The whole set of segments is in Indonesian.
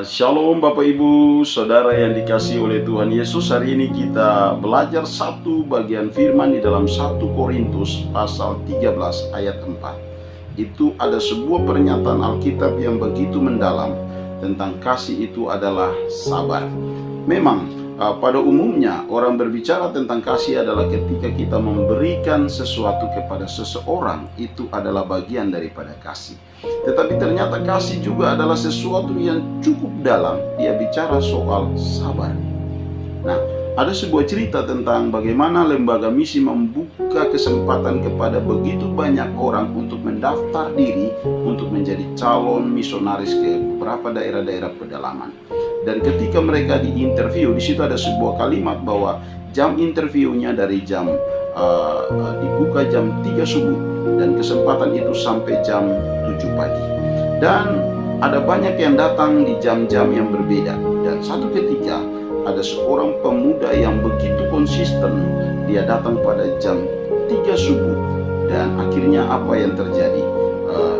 Shalom Bapak Ibu, Saudara yang dikasihi oleh Tuhan Yesus. Hari ini kita belajar satu bagian firman di dalam 1 Korintus pasal 13 ayat 4. Itu ada sebuah pernyataan Alkitab yang begitu mendalam tentang kasih itu adalah sabar. Memang pada umumnya orang berbicara tentang kasih adalah ketika kita memberikan sesuatu kepada seseorang, itu adalah bagian daripada kasih. Tetapi ternyata kasih juga adalah sesuatu yang cukup dalam. Dia bicara soal sabar. Nah, ada sebuah cerita tentang bagaimana lembaga misi membuka kesempatan kepada begitu banyak orang untuk mendaftar diri untuk menjadi calon misionaris ke beberapa daerah-daerah pedalaman. Dan ketika mereka diinterview, di situ ada sebuah kalimat bahwa jam interviewnya dari jam dibuka jam 3 subuh dan kesempatan itu sampai jam 7 pagi. Dan ada banyak yang datang di jam-jam yang berbeda. Dan satu ketika ada seorang pemuda yang begitu konsisten, dia datang pada jam 3 subuh. Dan akhirnya apa yang terjadi?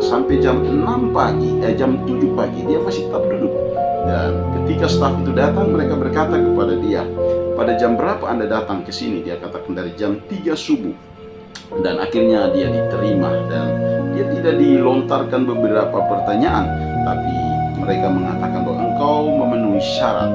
Sampai jam 6 pagi, jam 7 pagi dia masih tetap duduk. Dan ketika staf itu datang, mereka berkata kepada dia, pada jam berapa Anda datang ke sini? Dia katakan dari jam 3 subuh. Dan akhirnya dia diterima dan dia tidak dilontarkan beberapa pertanyaan, tapi mereka mengatakan bahwa engkau memenuhi syarat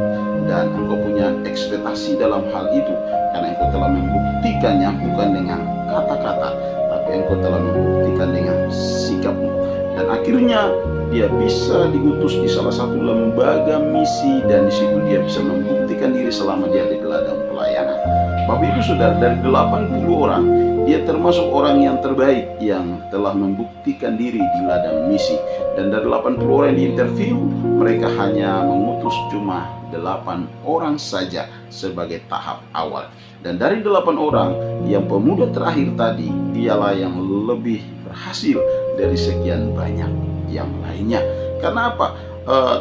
dan engkau punya ekspektasi dalam hal itu karena engkau telah membuktikannya bukan dengan kata-kata, tapi engkau telah membuktikan dengan sikapmu. Dan akhirnya dia bisa diutus di salah satu lembaga misi dan di situ dia bisa membuktikan diri selama dia di ladang pelayanan. Bapak Ibu Saudara, dari 80 orang, dia termasuk orang yang terbaik yang telah membuktikan diri di ladang misi. Dan dari 80 orang yang diinterview, mereka hanya mengutus cuma 8 orang saja sebagai tahap awal. Dan dari 8 orang, yang pemuda terakhir tadi, dialah yang lebih berhasil dari sekian banyak yang lainnya. Karena apa?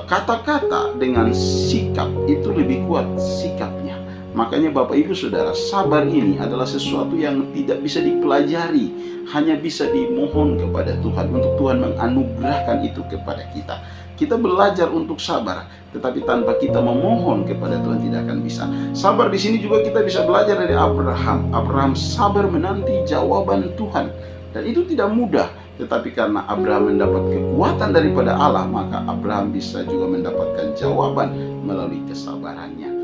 Kata-kata dengan sikap itu lebih kuat sikapnya. Makanya Bapak Ibu Saudara, sabar ini adalah sesuatu yang tidak bisa dipelajari, hanya bisa dimohon kepada Tuhan untuk Tuhan menganugerahkan itu kepada kita. Kita belajar untuk sabar, tetapi tanpa kita memohon kepada Tuhan tidak akan bisa. Sabar di sini juga kita bisa belajar dari Abraham. Abraham sabar menanti jawaban Tuhan. Dan itu tidak mudah, tetapi karena Abraham mendapat kekuatan daripada Allah, maka Abraham bisa juga mendapatkan jawaban melalui kesabarannya.